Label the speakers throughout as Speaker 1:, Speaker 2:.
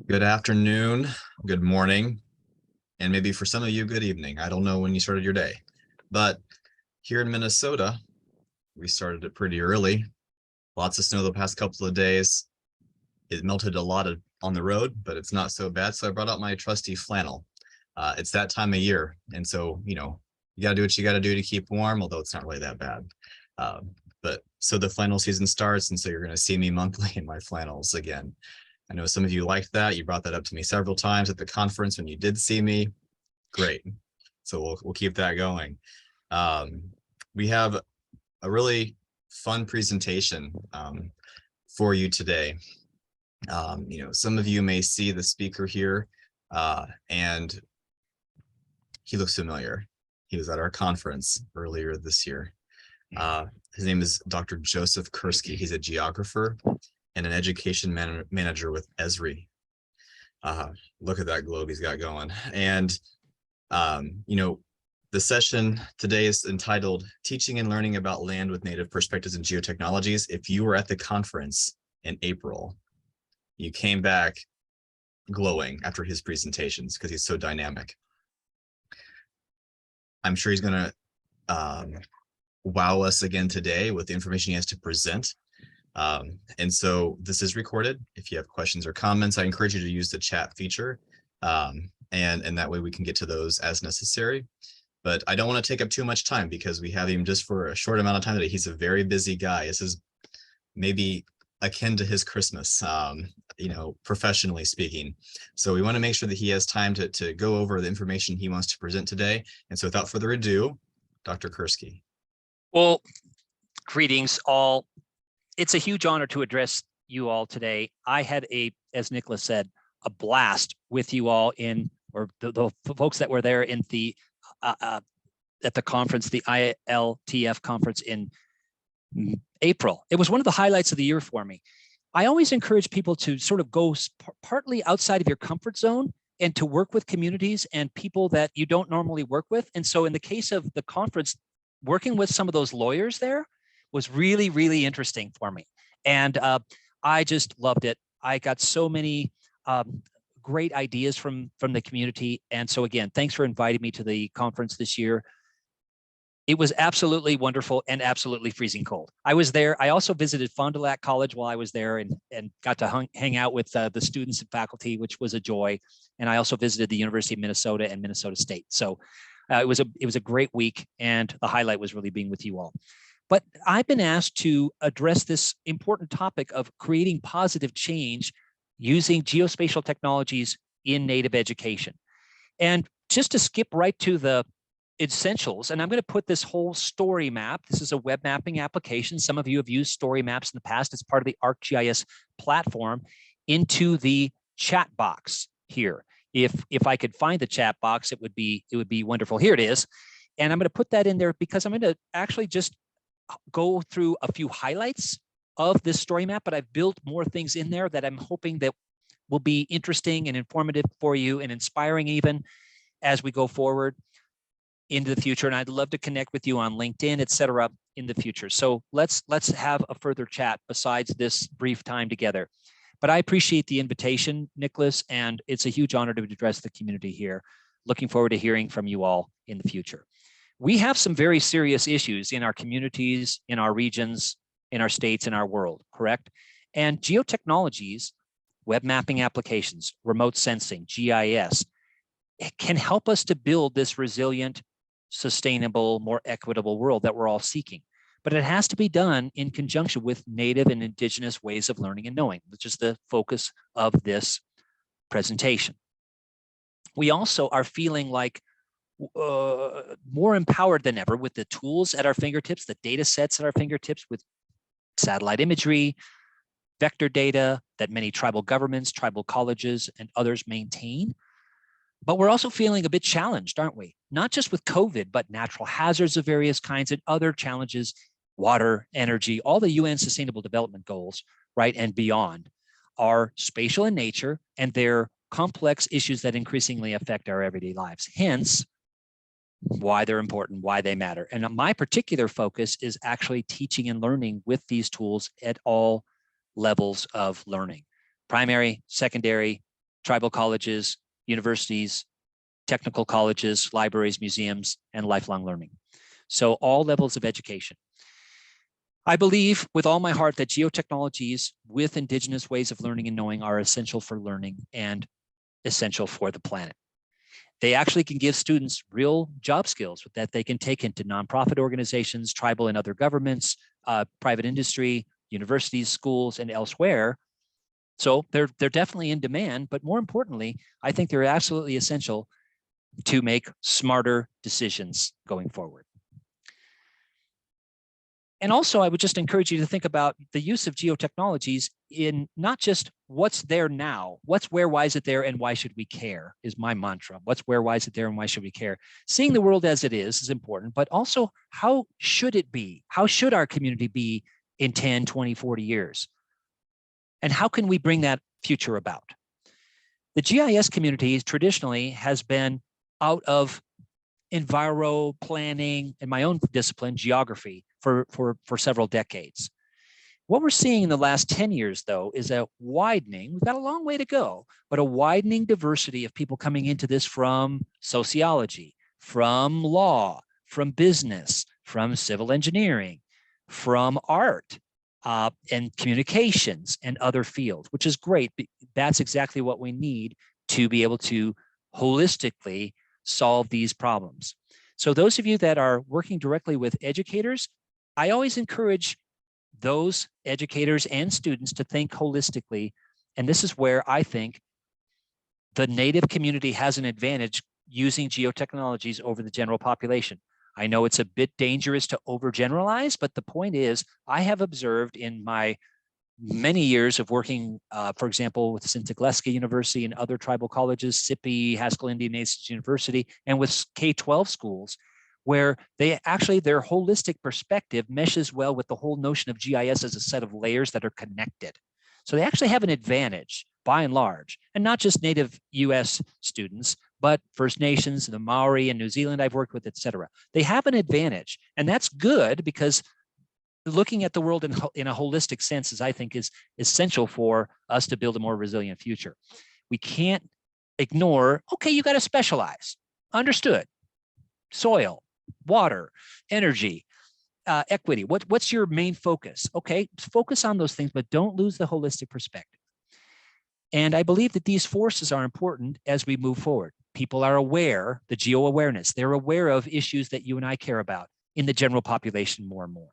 Speaker 1: Good afternoon, good morning, and maybe for some of you, good evening. I don't know when you started your day, but here in Minnesota, we started it pretty early. Lots of snow the past couple of days. It melted a lot on the road, but it's not so bad. So I brought out my trusty flannel. It's that time of year. And so, you got to do what you got to do to keep warm, although it's not really that bad. But so the flannel season starts, and so you're going to see me monthly in my flannels again. I know some of you liked that. You brought that up to me several times at the conference when you did see me. Great. So we'll keep that going. We have a really fun presentation for you today. Some of you may see the speaker here, and he looks familiar. He was at our conference earlier this year. His name is Dr. Joseph Kursky. He's a geographer and an education manager with Esri. Look at that globe he's got going. And, the session today is entitled Teaching and Learning About Land with Native Perspectives and Geotechnologies. If you were at the conference in April, you came back glowing after his presentations because he's so dynamic. I'm sure he's going to wow us again today with the information he has to present. And so this is recorded. If you have questions or comments, I encourage you to use the chat feature, and that way we can get to those as necessary. But I don't want to take up too much time because we have him just for a short amount of time today. He's a very busy guy. This is maybe akin to his Christmas, professionally speaking. So we want to make sure that he has time to go over the information he wants to present today. And so without further ado, Dr. Kursky.
Speaker 2: Well, greetings all. It's a huge honor to address you all today. I had as Nicholas said, a blast with you all or the folks that were there in the at the conference, the ILTF conference in April. It was one of the highlights of the year for me. I always encourage people to sort of go partly outside of your comfort zone and to work with communities and people that you don't normally work with. And so in the case of the conference, working with some of those lawyers there was really, really interesting for me. And I just loved it. I got so many great ideas from the community. And so again, thanks for inviting me to the conference this year. It was absolutely wonderful and absolutely freezing cold. I was there. I also visited Fond du Lac College while I was there and got to hang out with the students and faculty, which was a joy. And I also visited the University of Minnesota and Minnesota State. So it was a great week, and the highlight was really being with you all. But I've been asked to address this important topic of creating positive change using geospatial technologies in Native education. And just to skip right to the essentials, and I'm going to put this whole story map. This is a web mapping application. Some of you have used story maps in the past. It's part of the ArcGIS platform into the chat box here. If I could find the chat box, it would be wonderful. Here it is. And I'm going to put that in there because I'm going to actually just go through a few highlights of this story map, but I've built more things in there that I'm hoping that will be interesting and informative for you and inspiring even as we go forward into the future. And I'd love to connect with you on LinkedIn, et cetera, in the future. So let's have a further chat besides this brief time together. But I appreciate the invitation, Nicholas, and it's a huge honor to address the community here. Looking forward to hearing from you all in the future. We have some very serious issues in our communities, in our regions, in our states, in our world, correct? And geotechnologies, web mapping applications, remote sensing, GIS, it can help us to build this resilient, sustainable, more equitable world that we're all seeking. But it has to be done in conjunction with native and indigenous ways of learning and knowing, which is the focus of this presentation. We also are feeling like more empowered than ever with the tools at our fingertips, the data sets at our fingertips with satellite imagery, vector data that many tribal governments, tribal colleges, and others maintain. But we're also feeling a bit challenged, aren't we? Not just with COVID, but natural hazards of various kinds and other challenges, water, energy, all the UN Sustainable Development Goals, right, and beyond are spatial in nature, and they're complex issues that increasingly affect our everyday lives. Hence, why they're important, why they matter. And my particular focus is actually teaching and learning with these tools at all levels of learning: primary, secondary, tribal colleges, universities, technical colleges, libraries, museums, and lifelong learning. So all levels of education. I believe with all my heart that geotechnologies with indigenous ways of learning and knowing are essential for learning and essential for the planet. They actually can give students real job skills that they can take into nonprofit organizations, tribal and other governments, private industry, universities, schools, and elsewhere. So they're definitely in demand, but more importantly, I think they're absolutely essential to make smarter decisions going forward. And also, I would just encourage you to think about the use of geotechnologies in not just what's there now, why is it there, and why should we care is my mantra. What's where, why is it there, and why should we care? Seeing the world as it is important, but also how should it be? How should our community be in 10, 20, 40 years? And how can we bring that future about? The GIS community traditionally has been out of enviro planning and my own discipline, geography, for several decades. What we're seeing in the last 10 years, though, is a widening, we've got a long way to go, but a widening diversity of people coming into this from sociology, from law, from business, from civil engineering, from art, and communications and other fields, which is great. That's exactly what we need to be able to holistically solve these problems. So those of you that are working directly with educators, I always encourage those educators and students to think holistically. And this is where I think the Native community has an advantage using geotechnologies over the general population. I know it's a bit dangerous to overgeneralize, but the point is, I have observed in my many years of working, for example, with Sintigleska University and other tribal colleges, SIPI, Haskell Indian Nations University, and with K-12 schools, where they actually, their holistic perspective meshes well with the whole notion of GIS as a set of layers that are connected. So they actually have an advantage by and large, and not just native US students, but First Nations, the Maori in New Zealand I've worked with, et cetera. They have an advantage, and that's good because looking at the world in a holistic sense is, I think, is essential for us to build a more resilient future. We can't ignore, okay, you got to specialize. Understood. Soil, water, energy, equity. What's your main focus? Okay, focus on those things, but don't lose the holistic perspective. And I believe that these forces are important as we move forward. People are aware, the geo-awareness, they're aware of issues that you and I care about in the general population more and more.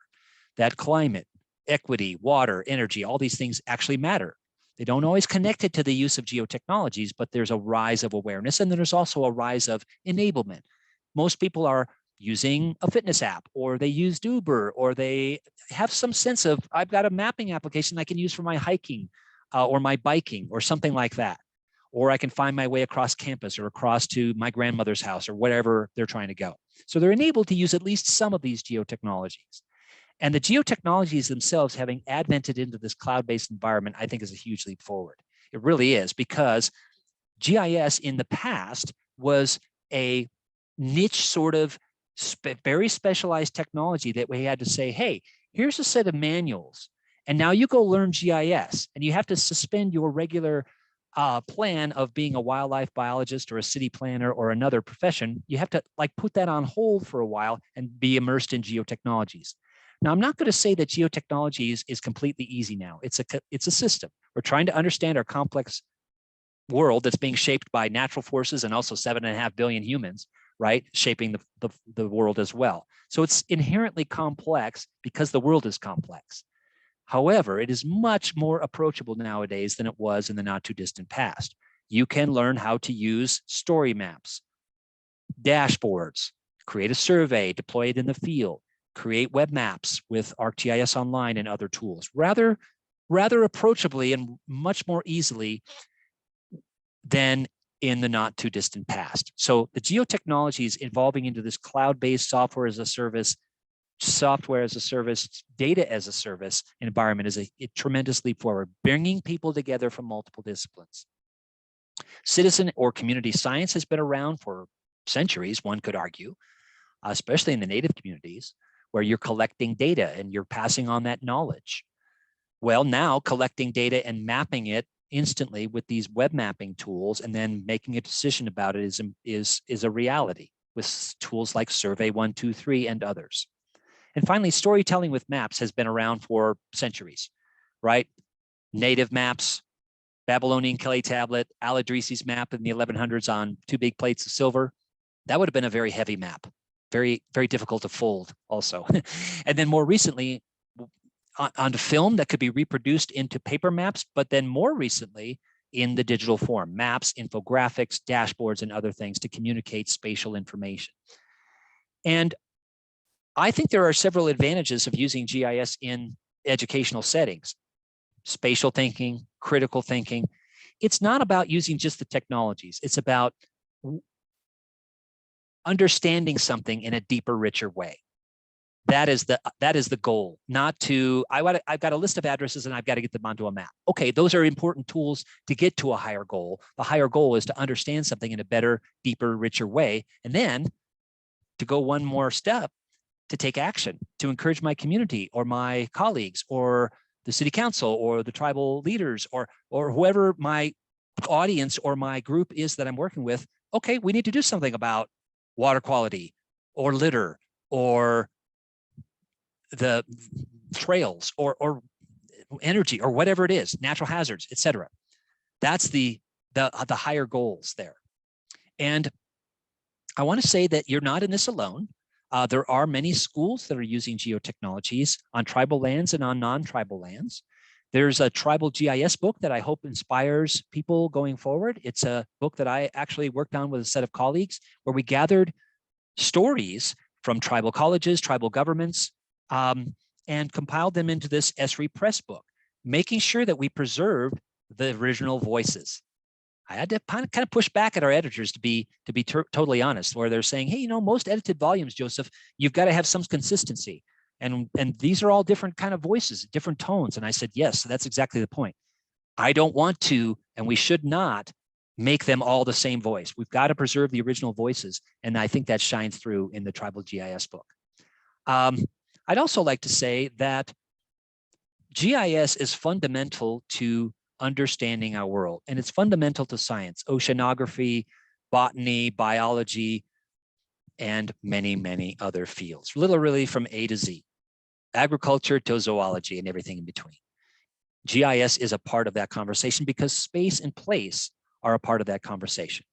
Speaker 2: That climate, equity, water, energy, all these things actually matter. They don't always connect it to the use of geotechnologies, but there's a rise of awareness, and then there's also a rise of enablement. Most people are using a fitness app, or they use Uber, or they have some sense of, I've got a mapping application I can use for my hiking or my biking or something like that. Or I can find my way across campus or across to my grandmother's house or whatever they're trying to go. So they're enabled to use at least some of these geotechnologies. And the geotechnologies themselves, having advented into this cloud-based environment, I think is a huge leap forward. It really is, because GIS in the past was a niche sort of very specialized technology that we had to say, hey, here's a set of manuals, and now you go learn GIS, and you have to suspend your regular plan of being a wildlife biologist or a city planner or another profession. You have to put that on hold for a while and be immersed in geotechnologies. Now, I'm not going to say that geotechnology is completely easy now. It's a system. We're trying to understand our complex world that's being shaped by natural forces and also 7.5 billion humans, right, shaping the world as well. So it's inherently complex because the world is complex. However, it is much more approachable nowadays than it was in the not too distant past. You can learn how to use story maps, dashboards, create a survey, deploy it in the field, create web maps with ArcGIS Online and other tools, rather approachably and much more easily than in the not too distant past. So the geotechnology is evolving into this cloud-based software as a service, data as a service environment is a tremendous leap forward, bringing people together from multiple disciplines. Citizen or community science has been around for centuries, one could argue, especially in the native communities, where you're collecting data and you're passing on that knowledge. Well, now collecting data and mapping it instantly with these web mapping tools, and then making a decision about it is a reality with tools like Survey 123 and others. And finally, storytelling with maps has been around for centuries, right? Native maps, Babylonian clay tablet, Al-Idrisi's map in the 1100s on 2 big plates of silver. That would have been a very heavy map, very, very difficult to fold also. And then more recently, on film that could be reproduced into paper maps, but then more recently in the digital form, maps, infographics, dashboards, and other things to communicate spatial information. And I think there are several advantages of using GIS in educational settings. Spatial thinking, critical thinking. It's not about using just the technologies. It's about understanding something in a deeper, richer way. That is the goal. Not to I've got a list of addresses and I've got to get them onto a map. Okay, those are important tools to get to a higher goal. The higher goal is to understand something in a better, deeper, richer way, and then to go one more step, to take action, to encourage my community or my colleagues or the city council or the tribal leaders or whoever my audience or my group is that I'm working with. Okay, we need to do something about water quality or litter or the trails or energy or whatever it is, natural hazards, etc. That's the higher goals there. And I want to say that you're not in this alone. There are many schools that are using geotechnologies on tribal lands and on non-tribal lands. There's a tribal GIS book that I hope inspires people going forward. It's a book that I actually worked on with a set of colleagues where we gathered stories from tribal colleges, tribal governments, and compiled them into this Esri Press book, making sure that we preserved the original voices. I had to kind of push back at our editors to be totally honest, where they're saying, hey, most edited volumes, Joseph, you've got to have some consistency. And these are all different kind of voices, different tones. And I said, yes, that's exactly the point. I don't want to, and we should not make them all the same voice. We've got to preserve the original voices. And I think that shines through in the Tribal GIS book. I'd also like to say that GIS is fundamental to understanding our world, and it's fundamental to science, oceanography, botany, biology, and many, many other fields, literally from A to Z, agriculture to zoology and everything in between. GIS is a part of that conversation because space and place are a part of that conversation.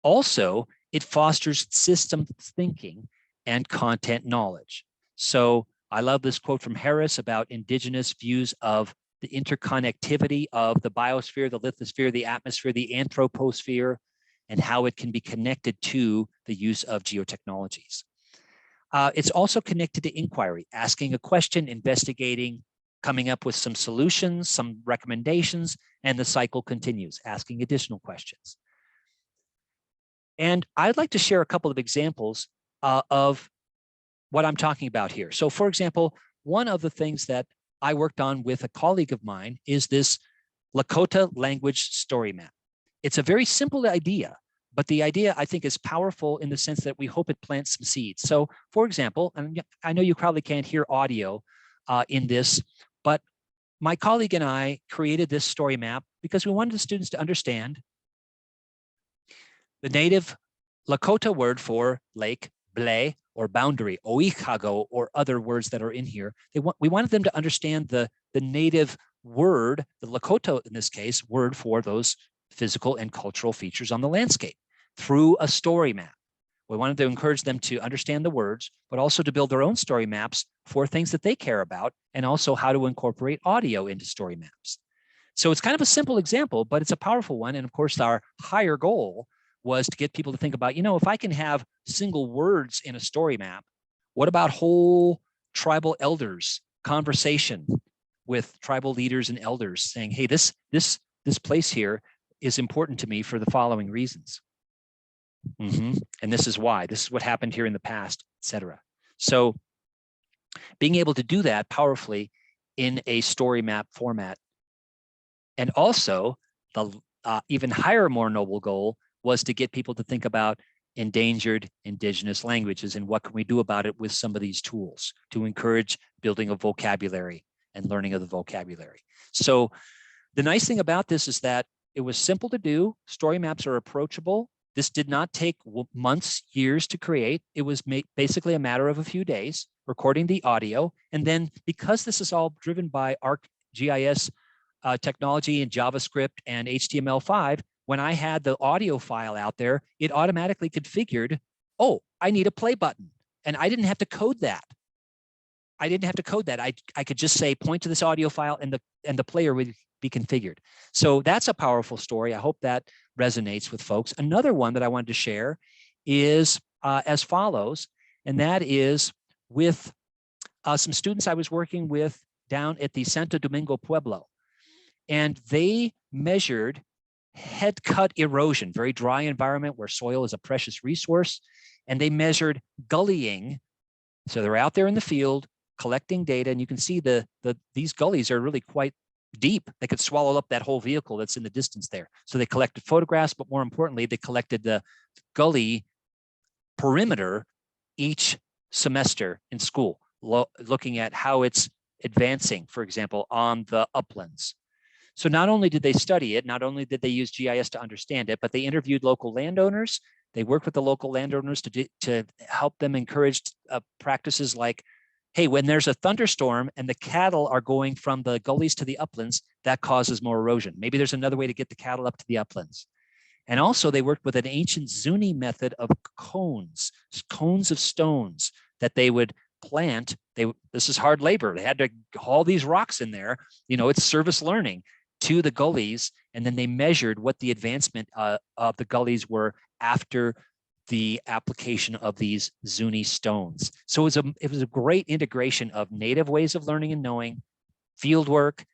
Speaker 2: Also, it fosters systems thinking and content knowledge. So I love this quote from Harris about indigenous views of the interconnectivity of the biosphere, the lithosphere, the atmosphere, the anthroposphere, and how it can be connected to the use of geotechnologies. It's also connected to inquiry, asking a question, investigating, coming up with some solutions, some recommendations, and the cycle continues, asking additional questions. And I'd like to share a couple of examples of what I'm talking about here. So for example, one of the things that I worked on with a colleague of mine is this Lakota language story map. It's a very simple idea, but the idea I think is powerful in the sense that we hope it plants some seeds. So for example, and I know you probably can't hear audio in this, but my colleague and I created this story map because we wanted the students to understand the native Lakota word for lake, ble, or boundary, oikago, or other words that are in here. We wanted them to understand the native word, the Lakota in this case, word for those physical and cultural features on the landscape through a story map. We wanted to encourage them to understand the words, but also to build their own story maps for things that they care about, and also how to incorporate audio into story maps. So it's kind of a simple example, but it's a powerful one. And of course, our higher goal was to get people to think about, if I can have single words in a story map, what about whole tribal elders conversation with tribal leaders and elders saying, hey, this place here is important to me for the following reasons. And this is why, this is what happened here in the past, etc. So being able to do that powerfully in a story map format. And also the even higher, more noble goal was to get people to think about endangered indigenous languages and what can we do about it with some of these tools to encourage building a vocabulary and learning of the vocabulary. So The nice thing about this is that it was simple to do. Story maps are approachable. This did not take months, years to create. It was basically a matter of a few days, recording the audio. And then because this is all driven by ArcGIS technology and JavaScript and HTML5, when I had the audio file out there, it automatically configured, oh, I need a play button. And I didn't have to code that. I could just say, point to this audio file and the player would be configured. So that's a powerful story. I hope that resonates with folks. Another one that I wanted to share is as follows, and that is with some students I was working with down at the Santo Domingo Pueblo. And they measured head cut erosion, very dry environment where soil is a precious resource. And they measured gullying. So they're out there in the field collecting data, and you can see these gullies are really quite deep. They could swallow up that whole vehicle that's in the distance there. So they collected photographs, but more importantly, they collected the gully perimeter each semester in school, looking at how it's advancing, for example, on the uplands. So not only did they study it, not only did they use GIS to understand it, but they interviewed local landowners. They worked with the local landowners to help them encourage practices like, hey, when there's a thunderstorm and the cattle are going from the gullies to the uplands, that causes more erosion. Maybe there's another way to get the cattle up to the uplands. And also they worked with an ancient Zuni method of cones of stones that they would plant. This is hard labor. They had to haul these rocks in there. It's service learning to the gullies, and then they measured what the advancement of the gullies were after the application of these Zuni stones. So it was a great integration of native ways of learning and knowing, fieldwork,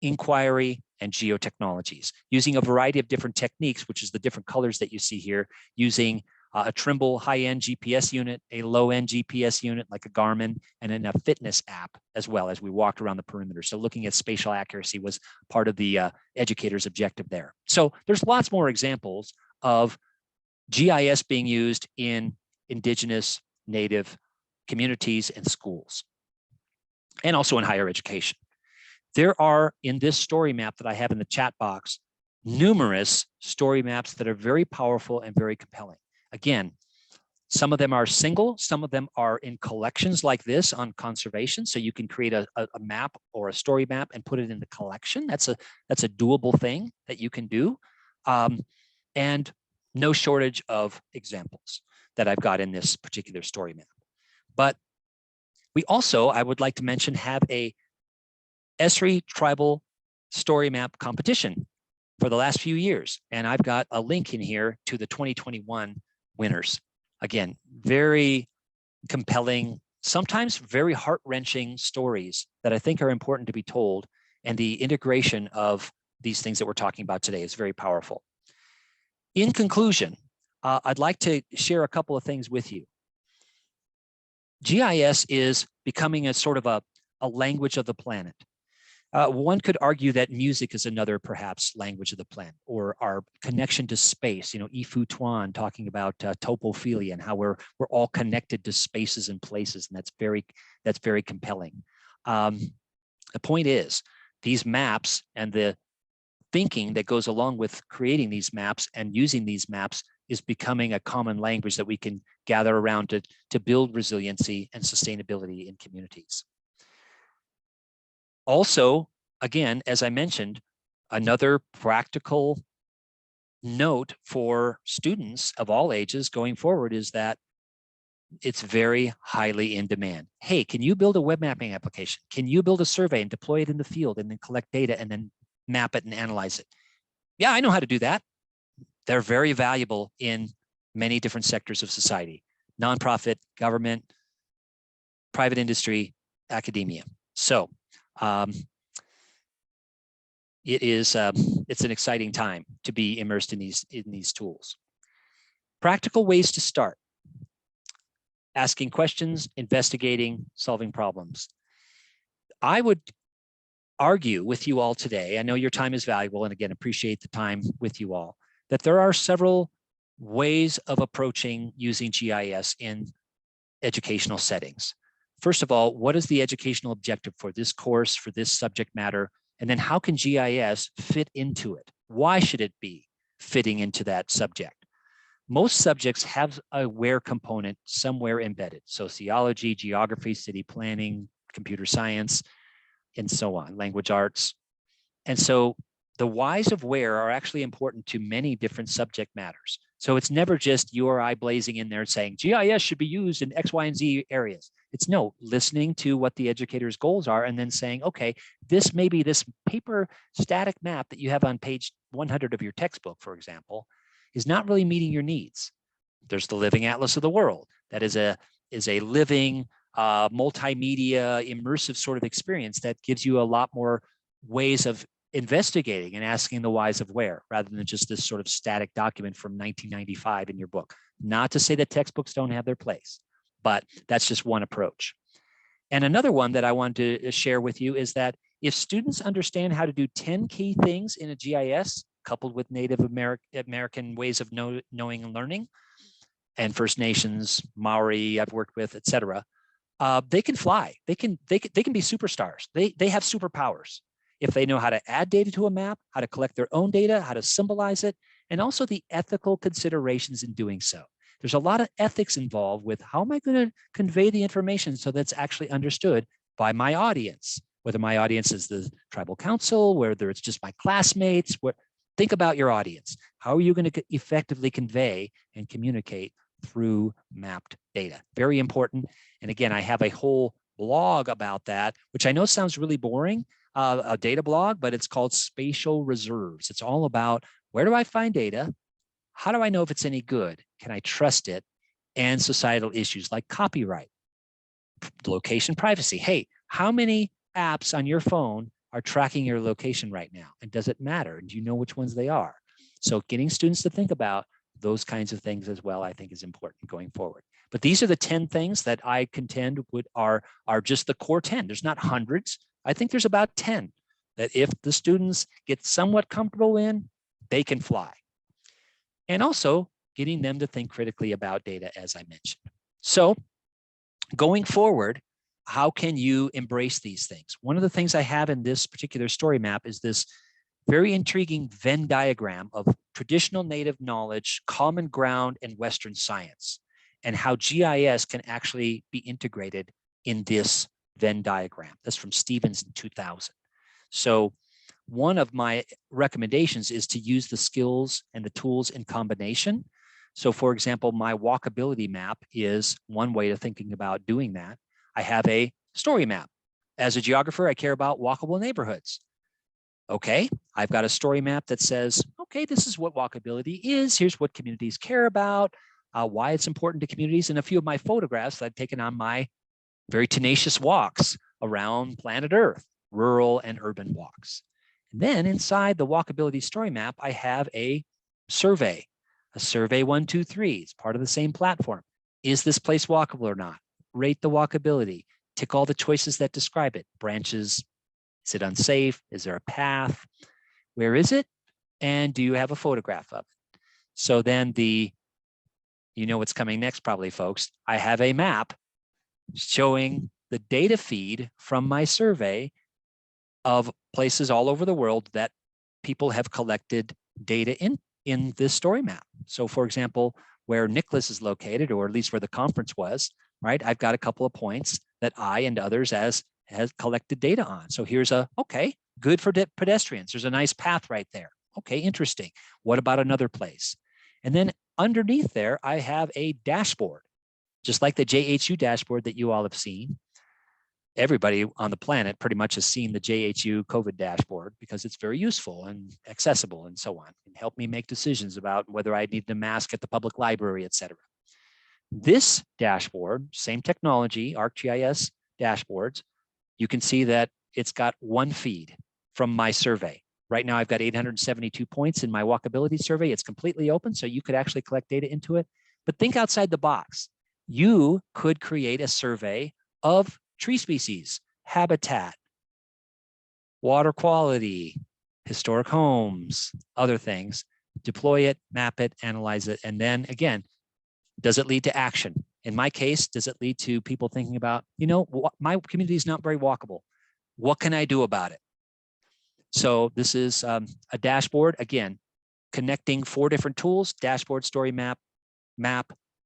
Speaker 2: inquiry, and geotechnologies, using a variety of different techniques, which is the different colors that you see here, using a Trimble high-end GPS unit, a low-end GPS unit like a Garmin, and then a fitness app as well as we walked around the perimeter. So looking at spatial accuracy was part of the educator's objective there. So there's lots more examples of GIS being used in indigenous native communities and schools, and also in higher education. There are, in this story map that I have in the chat box, numerous story maps that are very powerful and very compelling. Again, some of them are single, some of them are in collections like this on conservation. So you can create a map or a story map and put it in the collection. That's a doable thing that you can do. And no shortage of examples that I've got in this particular story map. But we also, I would like to mention, have a Esri tribal story map competition for the last few years. And I've got a link in here to the 2021 winners. Again, very compelling, sometimes very heart-wrenching stories that I think are important to be told. And the integration of these things that we're talking about today is very powerful. In conclusion, I'd like to share a couple of things with you. GIS is becoming a sort of a language of the planet. One could argue that music is another perhaps language of the planet, or our connection to space. Ifu Tuan talking about topophilia and how we're all connected to spaces and places, and that's very compelling. The point is, these maps and the thinking that goes along with creating these maps and using these maps is becoming a common language that we can gather around to build resiliency and sustainability in communities. Also, again, as I mentioned, another practical note for students of all ages going forward is that it's very highly in demand. Hey, can you build a web mapping application? Can you build a survey and deploy it in the field and then collect data and then map it and analyze it? Yeah, I know how to do that. They're very valuable in many different sectors of society: nonprofit, government, private industry, academia. So it's an exciting time to be immersed in these tools. Practical ways to start: asking questions, investigating, solving problems. I would argue with you all today, I know your time is valuable, and again, appreciate the time with you all, that there are several ways of approaching using GIS in educational settings. First of all, what is the educational objective for this course, for this subject matter, And then how can GIS fit into it? Why should it be fitting into that subject? Most subjects have a where component somewhere embedded: sociology, geography, city planning, computer science, and so on, language arts. And so the whys of where are actually important to many different subject matters. So it's never just you or I blazing in there saying GIS should be used in X, Y, and Z areas. It's no, listening to what the educator's goals are and then saying, okay, this maybe this paper static map that you have on page 100 of your textbook, for example, is not really meeting your needs. There's the Living Atlas of the World. That is a living multimedia immersive sort of experience that gives you a lot more ways of investigating and asking the whys of where, rather than just this sort of static document from 1995 in your book. Not to say that textbooks don't have their place, but that's just one approach. And another one that I wanted to share with you is that if students understand how to do 10 key things in a GIS, coupled with Native American ways of knowing and learning, and First Nations, Maori, I've worked with, et cetera, they can fly. They can be superstars. They have superpowers if they know how to add data to a map, how to collect their own data, how to symbolize it, and also the ethical considerations in doing so. There's a lot of ethics involved with how am I going to convey the information so that's actually understood by my audience, whether my audience is the tribal council, whether it's just my classmates. Think about your audience. How are you going to effectively convey and communicate through mapped data? Very important. And again, I have a whole blog about that, which I know sounds really boring, a data blog, but it's called Spatial Reserves. It's all about where do I find data? How do I know if it's any good? Can I trust it? And societal issues like copyright, location privacy. Hey, how many apps on your phone are tracking your location right now? And does it matter? And do you know which ones they are? So getting students to think about those kinds of things as well, I think is important going forward. But these are the 10 things that I contend are just the core 10. There's not hundreds. I think there's about 10 that if the students get somewhat comfortable in, they can fly. And also getting them to think critically about data, as I mentioned. So going forward, how can you embrace these things? One of the things I have in this particular story map is this very intriguing Venn diagram of traditional Native knowledge, common ground, and Western science, and how GIS can actually be integrated in this Venn diagram. That's from Stevens in 2000. So one of my recommendations is to use the skills and the tools in combination. So for example, my walkability map is one way of thinking about doing that. I have a story map. As a geographer, I care about walkable neighborhoods. Okay, I've got a story map that says, okay, this is what walkability is. Here's what communities care about, why it's important to communities, and a few of my photographs that I've taken on my very tenacious walks around planet Earth, rural and urban walks. And then inside the walkability story map, I have a survey 123. It's part of the same platform. Is this place walkable or not? Rate the walkability. Tick all the choices that describe it. Branches. Is it unsafe? Is there a path? Where is it? And do you have a photograph of it? So then you know what's coming next probably, folks. I have a map showing the data feed from my survey of places all over the world that people have collected data in this story map. So for example, where Nicholas is located, or at least where the conference was, right? I've got a couple of points that I and others has collected data on. So here's okay, good for pedestrians. There's a nice path right there. Okay, interesting. What about another place? And then underneath there, I have a dashboard, just like the JHU dashboard that you all have seen. Everybody on the planet pretty much has seen the JHU COVID dashboard because it's very useful and accessible and so on, and help me make decisions about whether I need a mask at the public library, et cetera. This dashboard, same technology, ArcGIS dashboards, you can see that it's got one feed from my survey. Right now, I've got 872 points in my walkability survey. It's completely open, so you could actually collect data into it. But think outside the box. You could create a survey of tree species, habitat, water quality, historic homes, other things, deploy it, map it, analyze it, and then again, does it lead to action? In my case, does it lead to people thinking about, my community is not very walkable. What can I do about it? So this is a dashboard, again, connecting 4 different tools: dashboard, story map,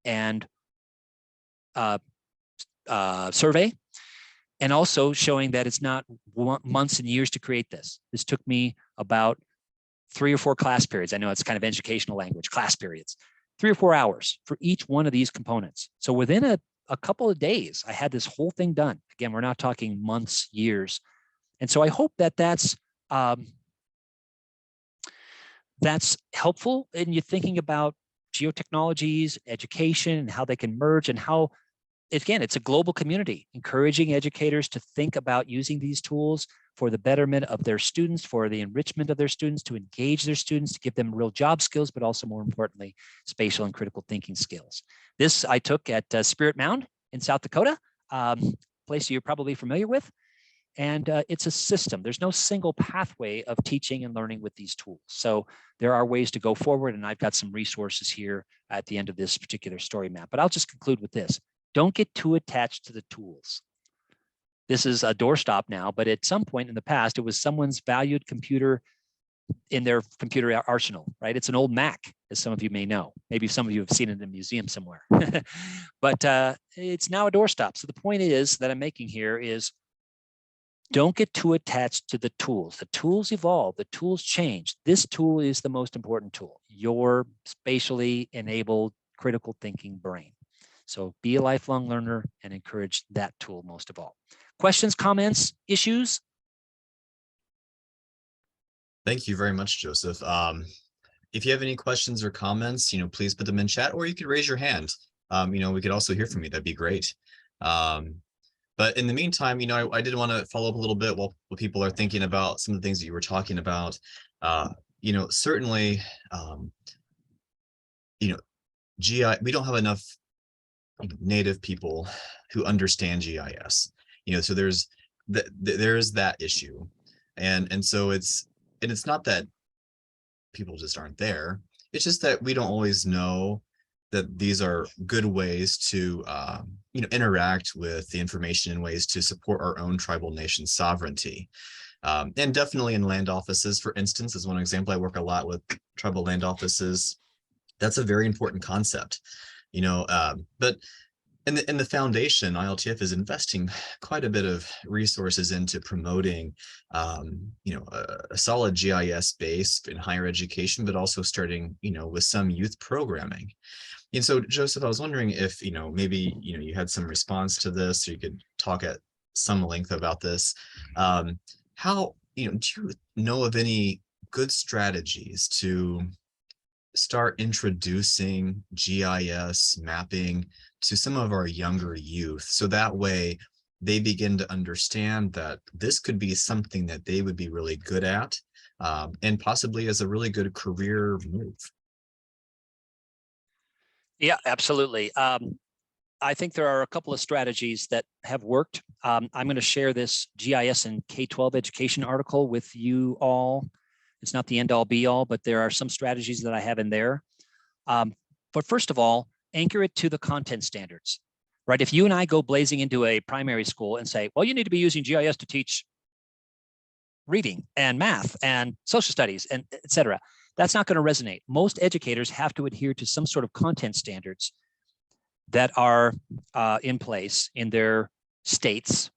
Speaker 2: and survey. And also showing that it's not months and years to create this. This took me about 3 or 4 class periods. I know it's kind of educational language, class periods, 3 or 4 hours for each one of these components. So within a couple of days, I had this whole thing done. Again, we're not talking months, years. And so I hope that that's helpful in you thinking about geotechnologies, education, and how they can merge, and how, again, it's a global community, encouraging educators to think about using these tools for the betterment of their students, for the enrichment of their students, to engage their students, to give them real job skills, but also, more importantly, spatial and critical thinking skills. This I took at Spirit Mound in South Dakota, place you're probably familiar with. And it's a system. There's no single pathway of teaching and learning with these tools. So there are ways to go forward, and I've got some resources here at the end of this particular story map. But I'll just conclude with this. Don't get too attached to the tools. This is a doorstop now, but at some point in the past, it was someone's valued computer in their computer arsenal, right? It's an old Mac, as some of you may know. Maybe some of you have seen it in a museum somewhere. But it's now a doorstop. So the point is that I'm making here is, don't get too attached to the tools. The tools evolve, the tools change. This tool is the most important tool, your spatially enabled critical thinking brain. So be a lifelong learner and encourage that tool most of all. Questions, comments, issues?
Speaker 1: Thank you very much, Joseph. If you have any questions or comments, please put them in chat, or you could raise your hand. We could also hear from you. That'd be great. But in the meantime, I did want to follow up a little bit while people are thinking about some of the things that you were talking about. Certainly, GI, we don't have enough native people who understand GIS. So there's that issue, and so it's not that people just aren't there. It's just that we don't always know that these are good ways to interact with the information in ways to support our own tribal nation sovereignty. And definitely in land offices, for instance, as one example, I work a lot with tribal land offices. That's a very important concept, but in the foundation, ILTF is investing quite a bit of resources into promoting, a solid GIS base in higher education, but also starting, with some youth programming. And so, Joseph, I was wondering if, maybe, you had some response to this, or you could talk at some length about this. How, do you know of any good strategies to start introducing GIS mapping to some of our younger youth, so that way they begin to understand that this could be something that they would be really good at, and possibly as a really good career move?
Speaker 2: Yeah, absolutely. I think there are a couple of strategies that have worked. I'm going to share this GIS and K-12 education article with you all. It's not the end all be all, but there are some strategies that I have in there. But first of all, anchor it to the content standards, right? If you and I go blazing into a primary school and say, well, you need to be using GIS to teach reading and math and social studies and et cetera, that's not going to resonate. Most educators have to adhere to some sort of content standards that are in place in their states.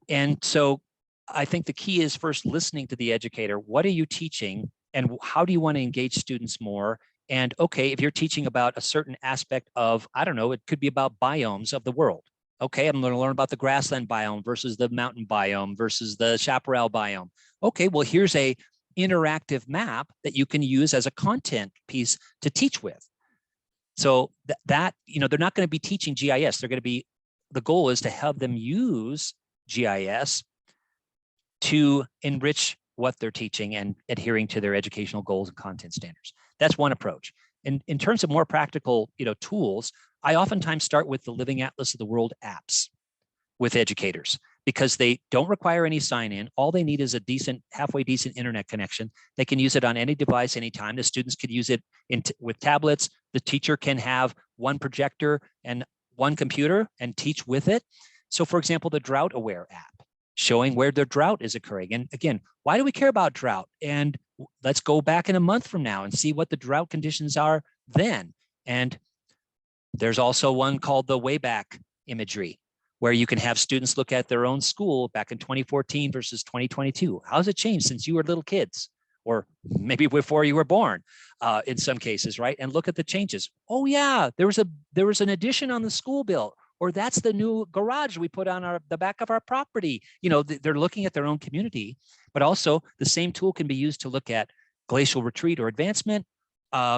Speaker 2: And so I think the key is first listening to the educator. What are you teaching, and how do you want to engage students more? And okay, if you're teaching about a certain aspect of, I don't know, it could be about biomes of the world. Okay, I'm going to learn about the grassland biome versus the mountain biome versus the chaparral biome. Okay, well, here's a interactive map that you can use as a content piece to teach with. So that they're not going to be teaching GIS. They're going to be, the goal is to have them use GIS to enrich what they're teaching and adhering to their educational goals and content standards. That's one approach. And in terms of more practical, tools, I oftentimes start with the Living Atlas of the World apps with educators, because they don't require any sign-in. All they need is a halfway decent internet connection. They can use it on any device, anytime. The students could use it with tablets. The teacher can have one projector and one computer and teach with it. So for example, the Drought Aware app. showing where the drought is occurring. And again, why do we care about drought? And let's go back in a month from now and see what the drought conditions are then. And there's also one called the Wayback Imagery, where you can have students look at their own school back in 2014 versus 2022. How's it changed since you were little kids? Or maybe before you were born, in some cases, right? And look at the changes. Oh yeah, there was an addition on the school bill, or that's the new garage we put on the back of our property. You know, they're looking at their own community, but also the same tool can be used to look at glacial retreat or advancement,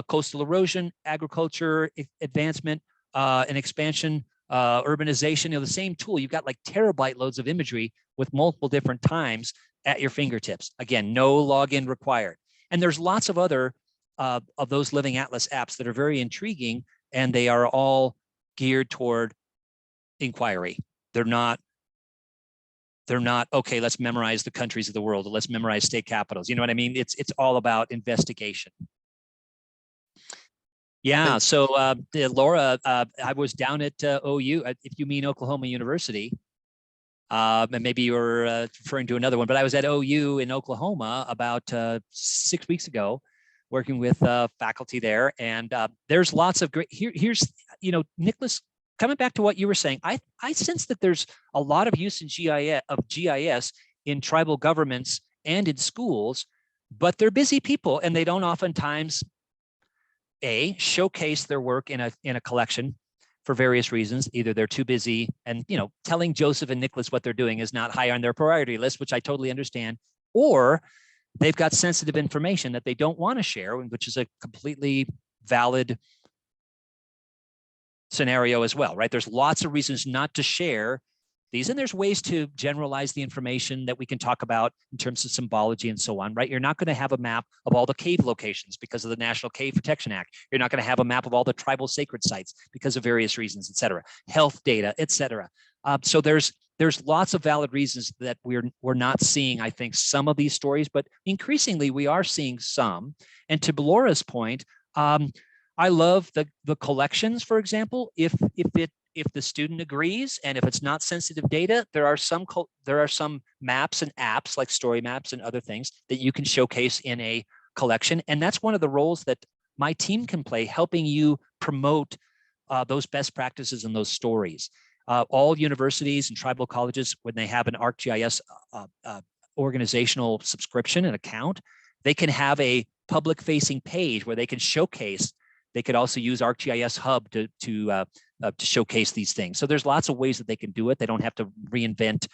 Speaker 2: coastal erosion, agriculture advancement, and expansion, urbanization. You know, the same tool. You've got like terabyte loads of imagery with multiple different times at your fingertips. Again, no login required. And there's lots of other of those Living Atlas apps that are very intriguing, and they are all geared toward inquiry. They're not, okay, let's memorize the countries of the world, or let's memorize state capitals. You know what I mean? It's all about investigation. Yeah. So Laura, I was down at OU, if you mean Oklahoma University, and maybe you're referring to another one, but I was at OU in Oklahoma about 6 weeks ago, working with faculty there. And there's lots of great, here's, you know, Nicholas, coming back to what you were saying, I sense that there's a lot of use in GIS in tribal governments and in schools, but they're busy people and they don't oftentimes showcase their work in a collection for various reasons. Either they're too busy, and you know, telling Joseph and Nicholas what they're doing is not high on their priority list, which I totally understand, or they've got sensitive information that they don't want to share, which is a completely valid scenario as well, right? There's lots of reasons not to share these, and there's ways to generalize the information that we can talk about in terms of symbology and so on, right? You're not going to have a map of all the cave locations because of the National Cave Protection Act. You're not going to have a map of all the tribal sacred sites because of various reasons, et cetera, health data, et cetera. So there's lots of valid reasons that we're not seeing, I think, some of these stories, but increasingly we are seeing some. And to Laura's point, I love the collections, for example. If the student agrees, and if it's not sensitive data, there are some maps and apps like story maps and other things that you can showcase in a collection. And that's one of the roles that my team can play, helping you promote those best practices and those stories. All universities and tribal colleges, when they have an ArcGIS organizational subscription and account, they can have a public-facing page where they can showcase. They could also use ArcGIS Hub to showcase these things. So there's lots of ways that they can do it. They don't have to reinvent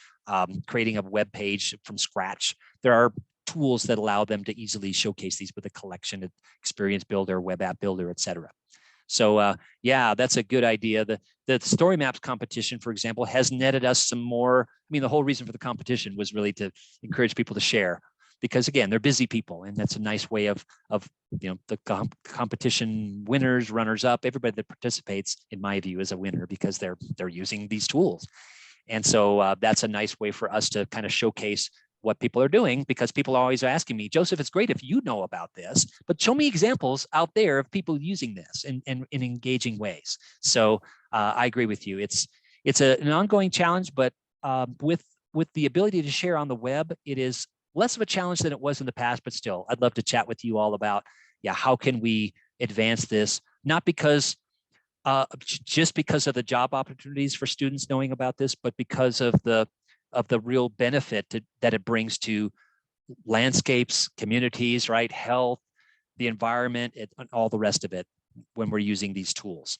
Speaker 2: creating a web page from scratch. There are tools that allow them to easily showcase these with a collection, experience builder, web app builder, et cetera. So yeah, that's a good idea. The story maps competition, for example, has netted us some more. I mean, the whole reason for the competition was really to encourage people to share, because again, they're busy people, and that's a nice way of you know, the competition winners, runners up, everybody that participates, in my view, is a winner because they're using these tools. And so that's a nice way for us to kind of showcase what people are doing, because people are always asking me, Joseph, it's great if you know about this, but show me examples out there of people using this in engaging ways. So I agree with you. It's an ongoing challenge, but with the ability to share on the web, it is less of a challenge than it was in the past, but still, I'd love to chat with you all about, yeah, how can we advance this? Not because, just because of the job opportunities for students knowing about this, but because of the real benefit that it brings to landscapes, communities, right? Health, the environment, and all the rest of it when we're using these tools.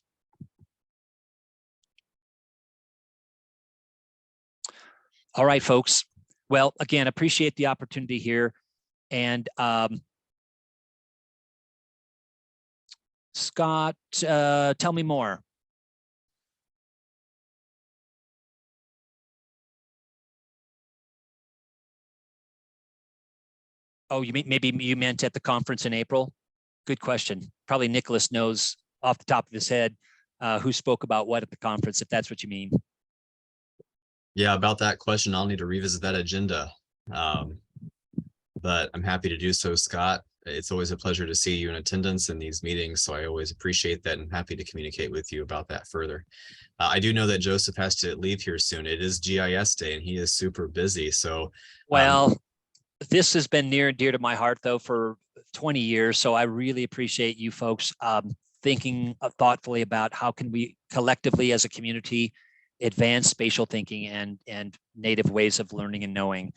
Speaker 2: All right, folks. Well, again, appreciate the opportunity here. And Scott, tell me more. Oh, maybe you meant at the conference in April? Good question. Probably Nicholas knows off the top of his head who spoke about what at the conference, if that's what you mean.
Speaker 1: Yeah, about that question, I'll need to revisit that agenda. But I'm happy to do so, Scott. it's always a pleasure to see you in attendance in these meetings. So I always appreciate that and happy to communicate with you about that further. I do know that Joseph has to leave here soon. It is GIS day and he is super busy. So
Speaker 2: Well, this has been near and dear to my heart, though, for 20 years. So I really appreciate you folks thinking thoughtfully about how can we collectively as a community advance spatial thinking and native ways of learning and knowing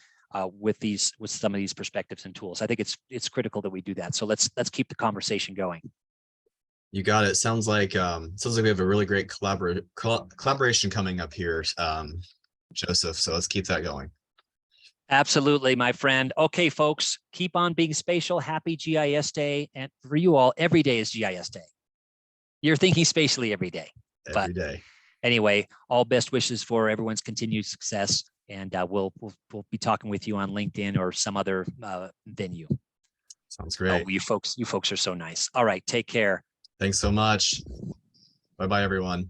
Speaker 2: with some of these perspectives and tools. I think it's critical that we do that. So let's keep the conversation going.
Speaker 1: you got it. Sounds like we have a really great collaboration coming up here, Joseph. So let's keep that going.
Speaker 2: Absolutely, my friend. Okay, folks, keep on being spatial. Happy GIS Day. And for you all, every day is GIS Day. You're thinking spatially every day.
Speaker 1: Every day.
Speaker 2: Anyway, all best wishes for everyone's continued success. And we'll be talking with you on LinkedIn or some other venue.
Speaker 1: Sounds great.
Speaker 2: Oh, you folks are so nice. All right, take care.
Speaker 1: Thanks so much. Bye-bye, everyone.